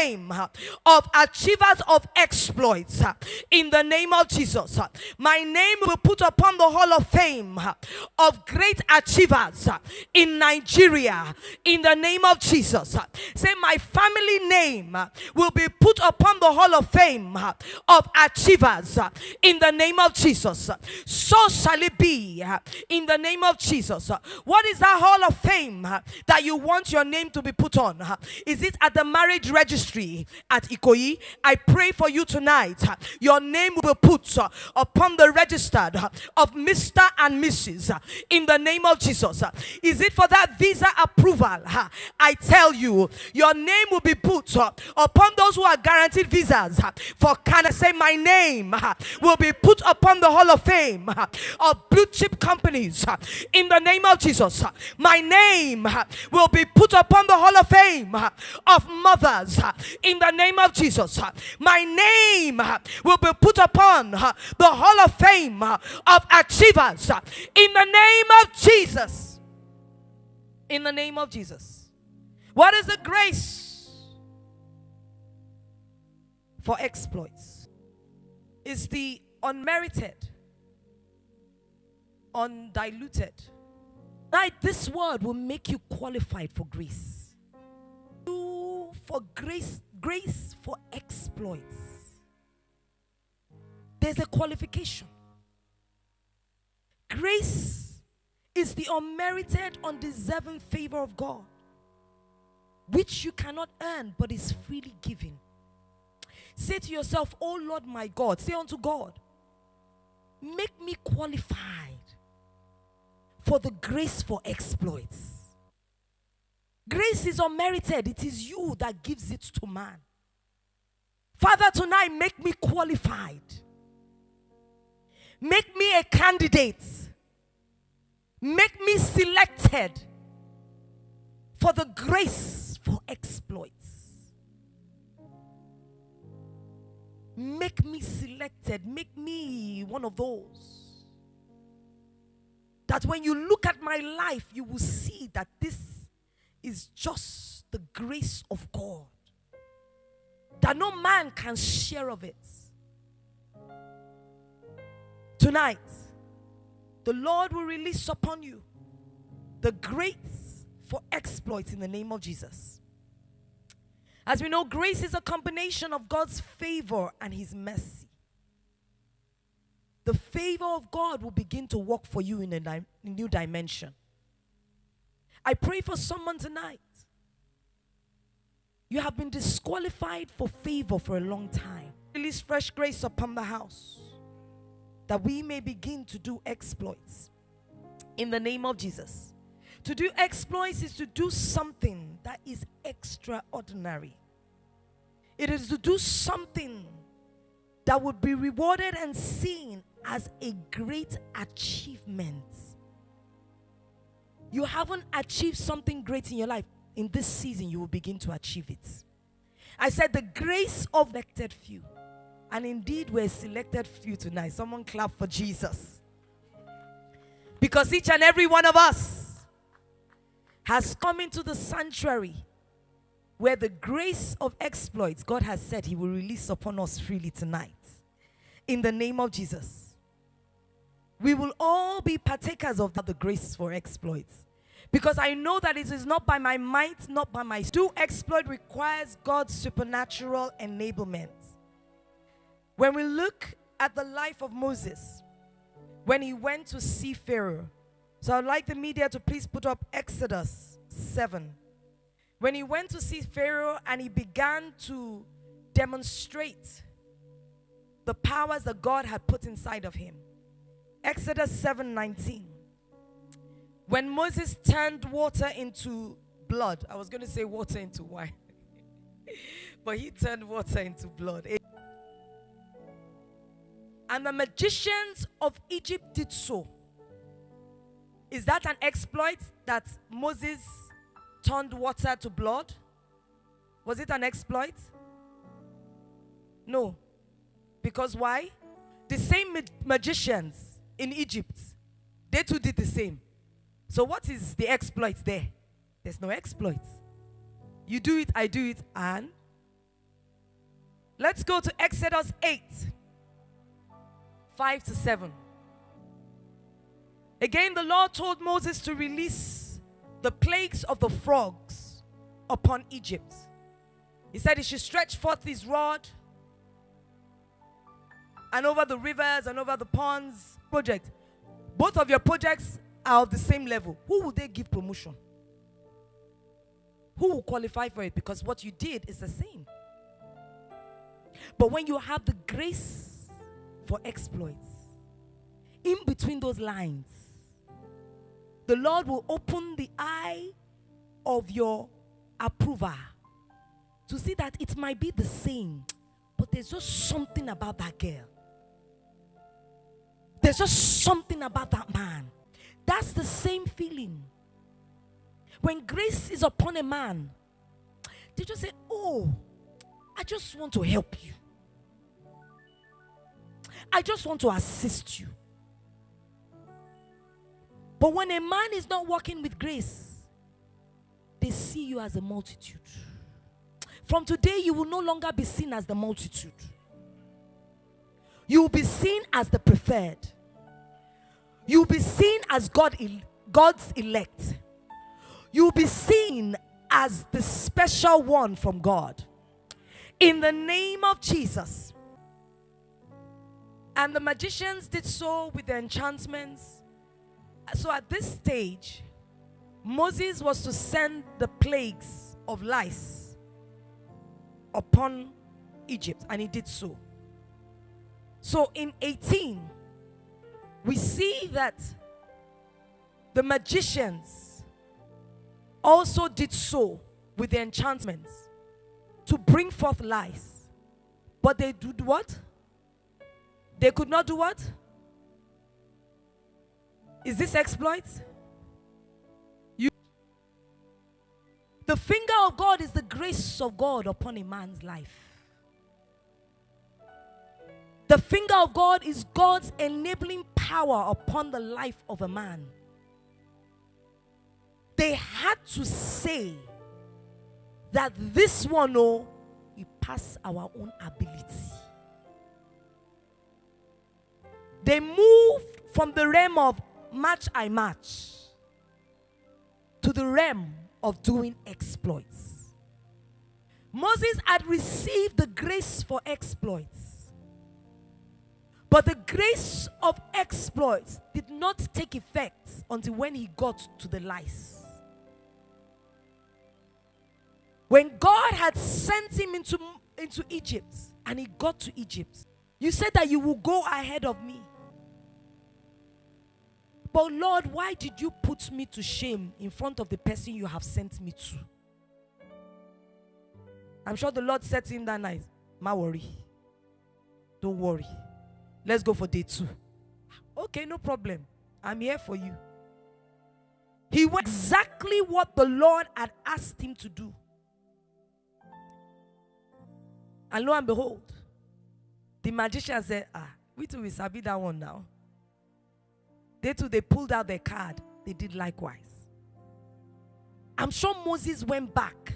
fame of achievers of exploits in the name of Jesus. My name will put upon the hall of fame of great achievers in Nigeria in the name of Jesus. Say, my family name will be put upon the hall of fame of achievers in the name of Jesus. So shall it be in the name of Jesus. What is that hall of fame that you want your name to be put on? Is it at the marriage registry at Ikoyi? I pray for you tonight. Your name will be put upon the registered of Mr. and Mrs. in the name of Jesus. Is it for that visa approval? I tell you, your name will be put upon those who are guaranteed visas for Canada. Say, my name will be put upon the hall of fame of blue chip companies in the name of Jesus. My name will be put upon the hall of fame of mothers in the name of Jesus. My name will be put upon the hall of fame of achievers in the name of Jesus. In the name of Jesus. What is the grace for exploits? It's the unmerited, undiluted. Right, this word will make you qualified for grace. For grace for exploits. There's a qualification. Grace is the unmerited, undeserving favor of God, which you cannot earn, but is freely given. Say to yourself, oh Lord my God, say unto God, make me qualified for the grace for exploits. Grace is unmerited. It is you that gives it to man. Father, tonight make me qualified. Make me a candidate. Make me selected for the grace for exploits. Make me selected. Make me one of those that when you look at my life, you will see that this is just the grace of God, that no man can share of it. Tonight, the Lord will release upon you the grace for exploits in the name of Jesus. As we know, grace is a combination of God's favor and his mercy. The favor of God will begin to work for you in a new dimension. I pray for someone tonight. You have been disqualified for favor for a long time. Release fresh grace upon the house, that we may begin to do exploits in the name of Jesus. To do exploits is to do something that is extraordinary. It is to do something that would be rewarded and seen as a great achievement. You haven't achieved something great in your life. In this season, you will begin to achieve it. I said the grace of selected few. And indeed, we're selected few tonight. Someone clap for Jesus. Because each and every one of us has come into the sanctuary where the grace of exploits, God has said he will release upon us freely tonight. In the name of Jesus. We will all be partakers of the grace for exploits. Because I know that it is not by my might, not by my... Do exploit requires God's supernatural enablement. When we look at the life of Moses, when he went to see Pharaoh. So I'd like the media to please put up Exodus 7. When he went to see Pharaoh and he began to demonstrate the powers that God had put inside of him. Exodus 7:19. When Moses turned water into blood. I was going to say water into wine. But he turned water into blood. And the magicians of Egypt did so. Is that an exploit that Moses turned water to blood? Was it an exploit? No. Because why? The same magicians in Egypt, they too did the same. So what is the exploit there? There's no exploit. You do it, I do it, and Let's go to Exodus 8, 5 to 7. Again, the Lord told Moses to release the plagues of the frogs upon Egypt. He said he should stretch forth his rod and over the rivers and over the ponds. Project. Both of your projects are of the same level. Who will they give promotion? Who will qualify for it? Because what you did is the same. But when you have the grace for exploits, in between those lines, the Lord will open the eye of your approver to see that it might be the same, but there's just something about that girl. There's just something about that man. That's the same feeling. When grace is upon a man, they just say, oh, I just want to help you. I just want to assist you. But when a man is not walking with grace, they see you as a multitude. From today, you will no longer be seen as the multitude. You will be seen as the preferred. You will be seen as God's elect. You will be seen as the special one from God. In the name of Jesus. And the magicians did so with their enchantments. So at this stage, Moses was to send the plagues of lice upon Egypt, and he did so. So in 18, we see that the magicians also did so with their enchantments to bring forth lice. But they did what? They could not do what? Is this exploit? The finger of God is the grace of God upon a man's life. The finger of God is God's enabling power upon the life of a man. They had to say that this one, oh, we pass our own ability. They moved from the realm of match I match to the realm of doing exploits. Moses had received the grace for exploits, but the grace of exploits did not take effect until when he got to the lice. When God had sent him into Egypt and he got to Egypt, you said that you will go ahead of me. But Lord, why did you put me to shame in front of the person you have sent me to? I'm sure the Lord said to him that night, "Ma worry. Don't worry. Let's go for day 2. Okay, no problem. I'm here for you." He went exactly what the Lord had asked him to do. And lo and behold, the magician said, we too will sabi that one now. They too, they pulled out their card. They did likewise. I'm sure Moses went back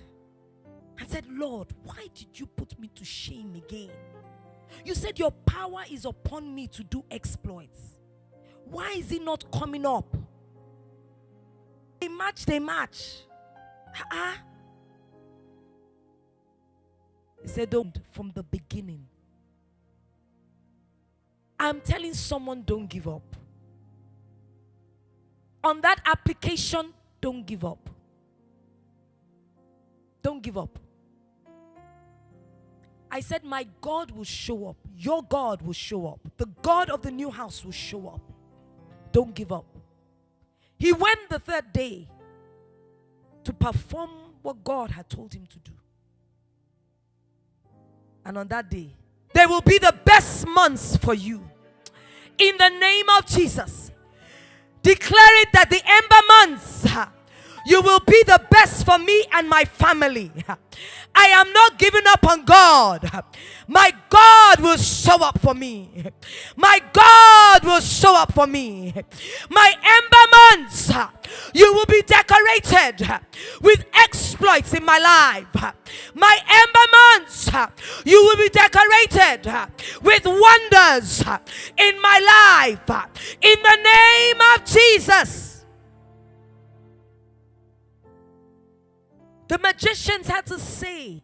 and said, "Lord, why did you put me to shame again? You said your power is upon me to do exploits. Why is it not coming up?" They match. He said, "Don't, from the beginning." I'm telling someone, don't give up. On that application, don't give up. Don't give up. I said, my God will show up. Your God will show up. The God of the new house will show up. Don't give up. He went the 3rd day to perform what God had told him to do. And on that day, there will be the best months for you. In the name of Jesus. Declare it that the ember months, you will be the best for me and my family. I am not giving up on God. My God will show up for me. My God will show up for me. My ember months, you will be decorated with exploits in my life. My ember months, you will be decorated with wonders in my life. In the name of Jesus. The magicians had to say,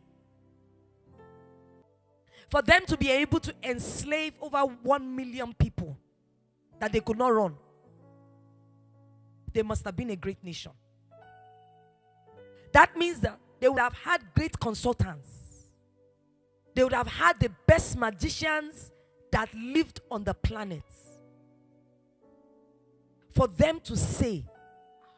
for them to be able to enslave over 1 million people that they could not run, they must have been a great nation. That means that they would have had great consultants. They would have had the best magicians that lived on the planet. For them to say